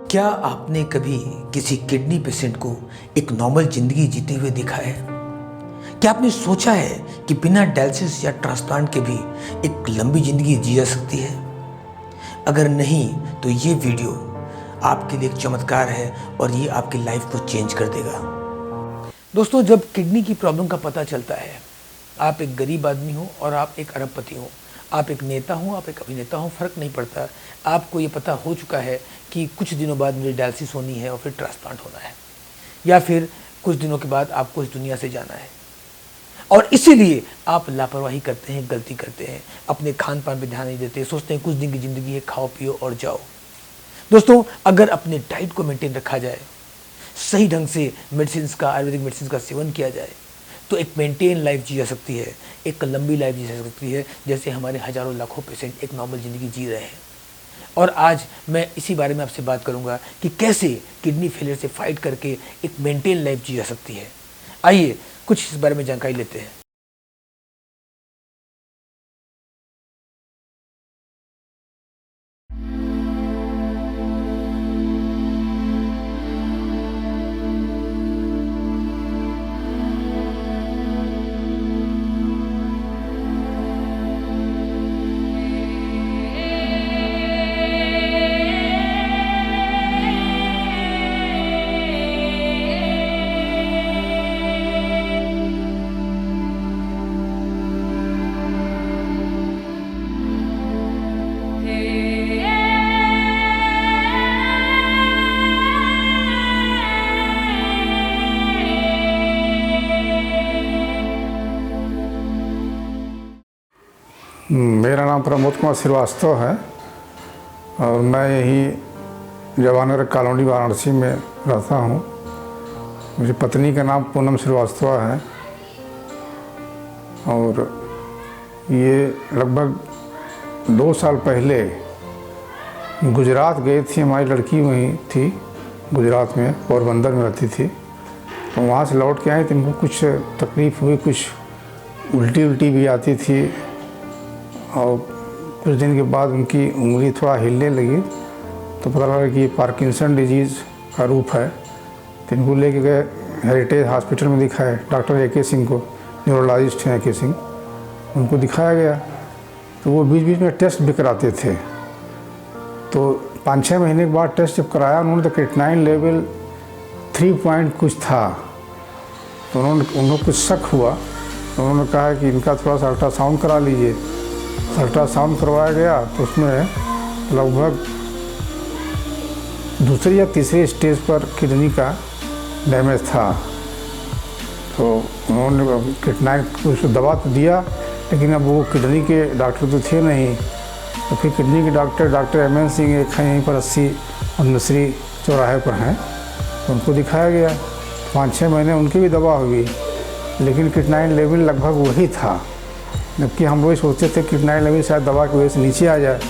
क्या आपने कभी किसी किडनी पेशेंट को एक नॉर्मल ज़िंदगी जीते हुए देखा है? क्या आपने सोचा है कि बिना डायलिसिस या ट्रांसप्लांट के भी एक लंबी ज़िंदगी जी जा सकती है? अगर नहीं तो ये वीडियो आपके लिए एक चमत्कार है और ये आपकी लाइफ को चेंज कर देगा। दोस्तों, जब किडनी की प्रॉब्लम का पता चलता है, आप एक गरीब आदमी हो और आप एक अरबपति हो, आप एक नेता हो, आप एक अभिनेता हो, फ़र्क नहीं पड़ता। आपको ये पता हो चुका है कि कुछ दिनों बाद मुझे डायलिसिस होनी है और फिर ट्रांसप्लांट होना है, या फिर कुछ दिनों के बाद आपको इस दुनिया से जाना है, और इसीलिए आप लापरवाही करते हैं, गलती करते हैं, अपने खान पान पर ध्यान नहीं देते, सोचते हैं कुछ दिन की ज़िंदगी है, खाओ पियो और जाओ। दोस्तों, अगर अपने डाइट को मेंटेन रखा जाए, सही ढंग से मेडिसिन का, आयुर्वेदिक मेडिसिन का सेवन किया जाए, तो एक मेंटेन लाइफ जी जा सकती है, एक लंबी लाइफ जी जा सकती है, जैसे हमारे हज़ारों लाखों पेशेंट एक नॉर्मल ज़िंदगी जी रहे हैं। और आज मैं इसी बारे में आपसे बात करूंगा कि कैसे किडनी फेलियर से फाइट करके एक मेंटेन लाइफ जी जा सकती है। आइए कुछ इस बारे में जानकारी लेते हैं। मेरा नाम प्रमोद कुमार श्रीवास्तव है और मैं यही जवानगर कॉलोनी वाराणसी में रहता हूँ। मेरी पत्नी का नाम पूनम श्रीवास्तव है और ये लगभग 2 साल पहले गुजरात गई थी। हमारी लड़की वहीं थी, गुजरात में पोरबंदर में रहती थी। तो वहाँ से लौट के आई तो इनको कुछ तकलीफ़ हुई, कुछ उल्टी भी आती थी और कुछ दिन के बाद उनकी उंगली थोड़ा हिलने लगी तो पता लगा कि ये पार्किंसन डिजीज़ का रूप है। तो इनको लेके गए हेरिटेज हॉस्पिटल में दिखाए, डॉक्टर ए के सिंह को, न्यूरोलॉजिस्ट हैं ए के सिंह, उनको दिखाया गया। तो वो बीच बीच में टेस्ट भी कराते थे। तो 5-6 महीने के बाद टेस्ट जब कराया उन्होंने तो क्रिएटिनिन लेवल 3 पॉइंट कुछ था। तो उनको कुछ शक हुआ तो उन्होंने कहा कि इनका थोड़ा सा अल्ट्रासाउंड करा लीजिए। अल्ट्रासाउंड करवाया गया तो उसमें लगभग 2री या 3री स्टेज पर किडनी का डैमेज था। तो उन्होंने क्रिएटिनिन कुछ दवा तो दिया, लेकिन अब वो किडनी के डॉक्टर तो थे नहीं। तो फिर किडनी के डॉक्टर एम.एन. सिंह एक हैं यहीं पर 80 और मिस्री चौराहे पर हैं, तो उनको दिखाया गया। 5-6 महीने उनकी भी दवा हुई, लेकिन क्रिएटिनिन लेवल लगभग वही था। जबकि हम लोग सोचते थे क्रिएटिनिन लेवल शायद दवा की वजह से नीचे आ जाए,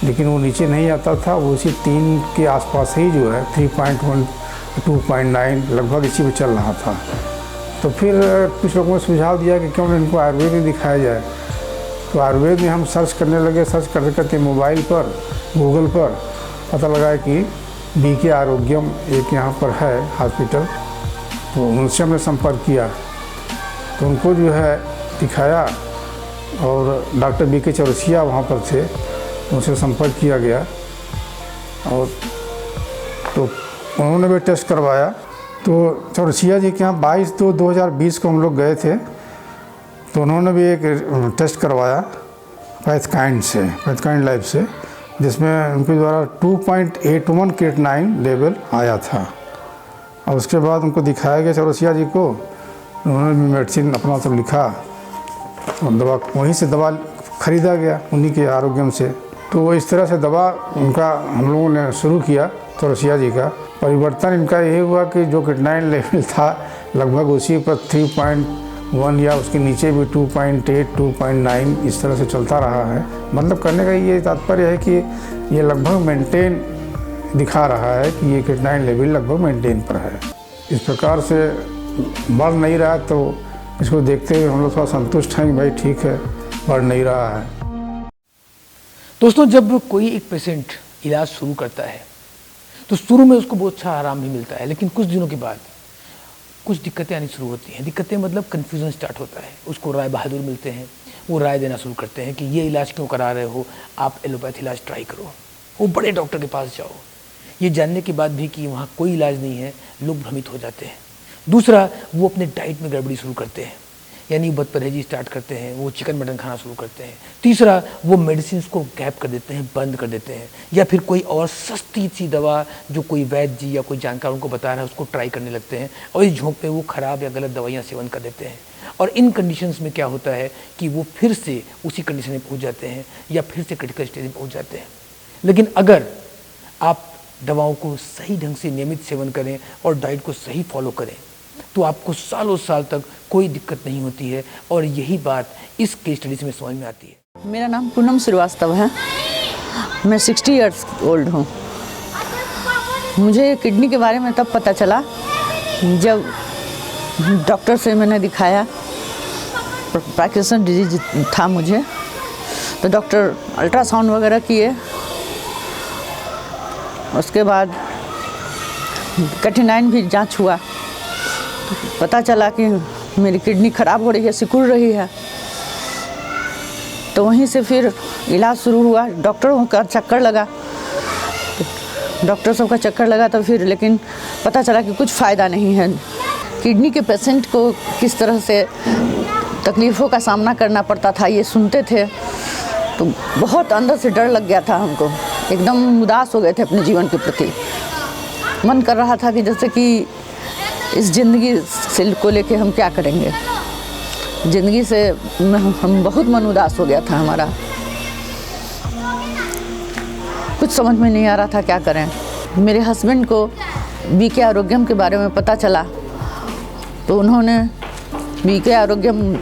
लेकिन वो नीचे नहीं आता था। वो उसी 3 के आसपास ही जो है 3.1 2.9 लगभग इसी में चल रहा था। तो फिर कुछ लोगों ने सुझाव दिया कि क्यों इनको आयुर्वेद में दिखाया जाए। तो आयुर्वेद में हम सर्च करने लगे, सर्च करते करते मोबाइल पर, गूगल पर पता लगा कि BK आरोग्यम एक यहाँ पर है हॉस्पिटल। तो उनसे हमने संपर्क किया, तो उनको जो है दिखाया और डॉक्टर BK चौरसिया वहाँ पर थे, उनसे संपर्क किया गया और तो उन्होंने भी टेस्ट करवाया। तो चौरसिया जी के यहाँ 22/2/2020 को हम लोग गए थे। तो उन्होंने भी एक टेस्ट करवाया पैथकाइंड लैब से, जिसमें उनके द्वारा 2.81 क्रिएटिनिन लेवल आया था। और उसके बाद उनको दिखाया गया चौरसिया जी को, उन्होंने भी मेडिसिन अपना सब लिखा और दवा वहीं से दवा ख़रीदा गया उन्हीं के आरोग्यम से। तो इस तरह से दवा उनका हम लोगों ने शुरू किया। चौरसिया जी का परिवर्तन इनका ये हुआ कि जो क्रिएटिनिन लेवल था लगभग उसी पर 3.1 या उसके नीचे भी 2.8 2.9 इस तरह से चलता रहा है। मतलब करने का ये तात्पर्य है कि ये लगभग मेंटेन दिखा रहा है कि ये क्रिएटिनिन लेवल लगभग मेंटेन पर है। इस प्रकार से बढ़ नहीं रहा, तो इसको देखते हुए हम लोग थोड़ा संतुष्ट हैं कि भाई ठीक है, बढ़ नहीं रहा है। दोस्तों, जब कोई एक पेशेंट इलाज शुरू करता है तो शुरू में उसको बहुत अच्छा आराम भी मिलता है, लेकिन कुछ दिनों के बाद कुछ दिक्कतें आनी शुरू होती हैं। दिक्कतें मतलब कन्फ्यूज़न स्टार्ट होता है। उसको राय बहादुर मिलते हैं, वो राय देना शुरू करते हैं कि ये इलाज क्यों करा रहे हो, आप एलोपैथी इलाज ट्राई करो, वो बड़े डॉक्टर के पास जाओ। ये जानने के बाद भी कि वहाँ कोई इलाज नहीं है, लोग भ्रमित हो जाते हैं। दूसरा, वो अपने डाइट में गड़बड़ी शुरू करते हैं, यानी बद परहेजी स्टार्ट करते हैं, वो चिकन मटन खाना शुरू करते हैं। तीसरा, वो मेडिसिन को गैप कर देते हैं, बंद कर देते हैं, या फिर कोई और सस्ती सी दवा जो कोई वैद्य जी या कोई जानकार उनको बता रहा है उसको ट्राई करने लगते हैं, और इस झोंक में वो खराब या गलत दवाइयाँ सेवन कर देते हैं। और इन कंडीशंस में क्या होता है कि वो फिर से उसी कंडीशन में पहुँच जाते हैं या फिर से क्रिटिकल स्टेज में पहुँच जाते हैं। लेकिन अगर आप दवाओं को सही ढंग से नियमित सेवन करें और डाइट को सही फॉलो करें तो आपको सालों साल तक कोई दिक्कत नहीं होती है, और यही बात इस केस स्टडी से समझ में आती है। मेरा नाम पूनम श्रीवास्तव है। मैं 60 इयर्स ओल्ड हूँ। मुझे किडनी के बारे में तब पता चला जब डॉक्टर से मैंने दिखाया। पार्किंसन डिजीज था मुझे, तो डॉक्टर अल्ट्रासाउंड वगैरह किए। उसके बाद कैटेनाइन भी जांच हुआ, पता चला कि मेरी किडनी ख़राब हो रही है, सिकुड़ रही है। तो वहीं से फिर इलाज शुरू हुआ। डॉक्टरों का चक्कर लगा, डॉक्टर सबका चक्कर लगा, तो फिर लेकिन पता चला कि कुछ फ़ायदा नहीं है। किडनी के पेशेंट को किस तरह से तकलीफ़ों का सामना करना पड़ता था ये सुनते थे, तो बहुत अंदर से डर लग गया था हमको। एकदम उदास हो गए थे अपने जीवन के प्रति। मन कर रहा था कि जैसे कि इस ज़िंदगी से को लेके हम क्या करेंगे। ज़िंदगी से हम बहुत मन उदास हो गया था हमारा। कुछ समझ में नहीं आ रहा था क्या करें। मेरे हस्बैंड को बीके आरोग्यम के बारे में पता चला, तो उन्होंने बीके आरोग्यम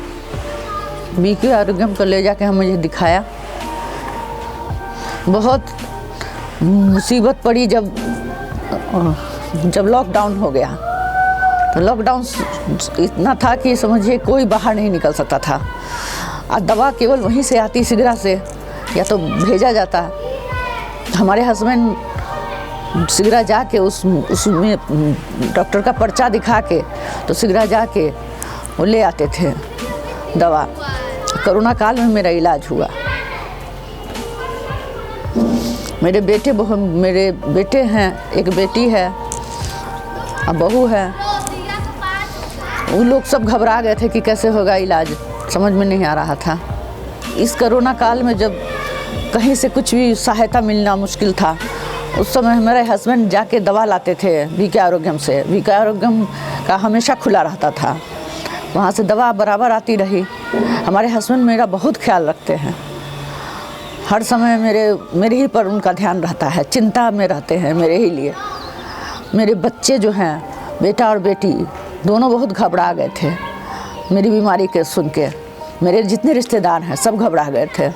को ले जाके मुझे दिखाया। बहुत मुसीबत पड़ी जब लॉकडाउन हो गया। तो लॉकडाउन इतना था कि समझिए कोई बाहर नहीं निकल सकता था, और दवा केवल वहीं से आती सिगरा से, या तो भेजा जाता। हमारे हस्बैंड सिगरा जाके उसमें डॉक्टर का पर्चा दिखा के तो सिगरा जाके वो ले आते थे दवा। कोरोना काल में मेरा इलाज हुआ। मेरे बेटे हैं, एक बेटी है और बहू है। वो लोग सब घबरा गए थे कि कैसे होगा इलाज, समझ में नहीं आ रहा था। इस कोरोना काल में जब कहीं से कुछ भी सहायता मिलना मुश्किल था, उस समय मेरे हस्बैंड जाके दवा लाते थे बीके आरोग्यम से। बीके आरोग्यम का हमेशा खुला रहता था, वहाँ से दवा बराबर आती रही। हमारे हस्बैंड मेरा बहुत ख्याल रखते हैं, हर समय मेरे ही पर उनका ध्यान रहता है, चिंता में रहते हैं मेरे ही लिए। मेरे बच्चे जो हैं, बेटा और बेटी, दोनों बहुत घबरा गए थे मेरी बीमारी के सुन के। मेरे जितने रिश्तेदार हैं सब घबरा गए थे,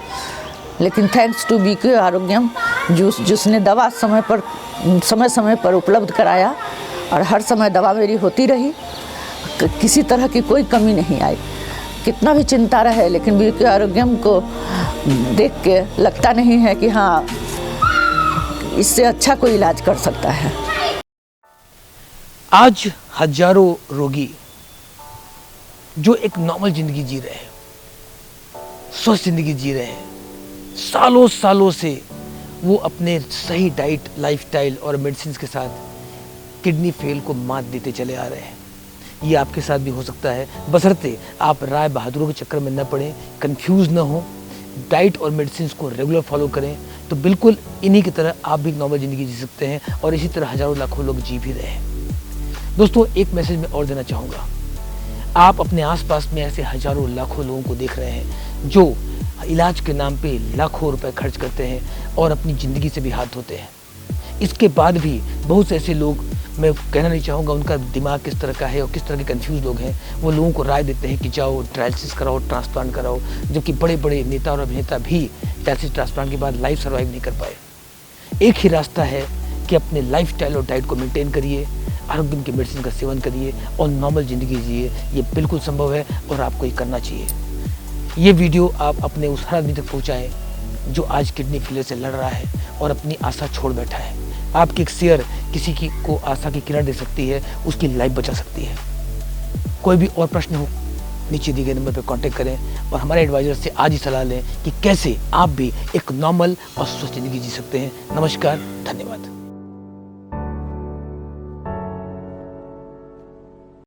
लेकिन थैंक्स टू बीके आरोग्यम जिसने दवा समय समय पर उपलब्ध कराया, और हर समय दवा मेरी होती रही, किसी तरह की कोई कमी नहीं आई। कितना भी चिंता रहे, लेकिन बीके आरोग्यम को देख के लगता नहीं है कि हाँ इससे अच्छा कोई इलाज कर सकता है। आज हजारों रोगी जो एक नॉर्मल जिंदगी जी रहे हैं, स्वस्थ जिंदगी जी रहे हैं, सालों सालों से वो अपने सही डाइट, लाइफस्टाइल और मेडिसिन के साथ किडनी फेल को मात देते चले आ रहे हैं। ये आपके साथ भी हो सकता है, बशर्ते आप राय बहादुरों के चक्कर में न पड़ें, कंफ्यूज न हो, डाइट और मेडिसिन को रेगुलर फॉलो करें, तो बिल्कुल इन्हीं की तरह आप भी नॉर्मल ज़िंदगी जी सकते हैं, और इसी तरह हजारों लाखों लोग जी भी रहे हैं। दोस्तों, एक मैसेज मैं और देना चाहूँगा। आप अपने आसपास में ऐसे हजारों लाखों लोगों को देख रहे हैं जो इलाज के नाम पे लाखों रुपए खर्च करते हैं और अपनी ज़िंदगी से भी हाथ धोते हैं। इसके बाद भी बहुत से ऐसे लोग, मैं कहना नहीं चाहूँगा उनका दिमाग किस तरह का है और किस तरह के कंफ्यूज लोग हैं, वो लोगों को राय देते हैं कि जाओ डायलिसिस कराओ, ट्रांसप्लांट कराओ, जबकि बड़े बड़े नेता और अभिनेता भी डायलिसिस ट्रांसप्लांट के बाद लाइफ सर्वाइव नहीं कर पाए। एक ही रास्ता है कि अपने लाइफस्टाइल और डाइट को मेंटेन करिए, आरोग्य की मेडिसिन का सेवन करिए और नॉर्मल ज़िंदगी जिए। ये बिल्कुल संभव है और आपको ये करना चाहिए। ये वीडियो आप अपने उस हर आदमी तक पहुँचाएँ जो आज किडनी फेलियर से लड़ रहा है और अपनी आशा छोड़ बैठा है। आपकी एक शेयर किसी की को आशा की किरण दे सकती है, उसकी लाइफ बचा सकती है। कोई भी और प्रश्न हो, नीचे दिए गए नंबर पर कांटेक्ट करें और हमारे एडवाइजर से आज ही सलाह लें कि कैसे आप भी एक नॉर्मल और स्वस्थ जिंदगी जी सकते हैं। नमस्कार, धन्यवाद।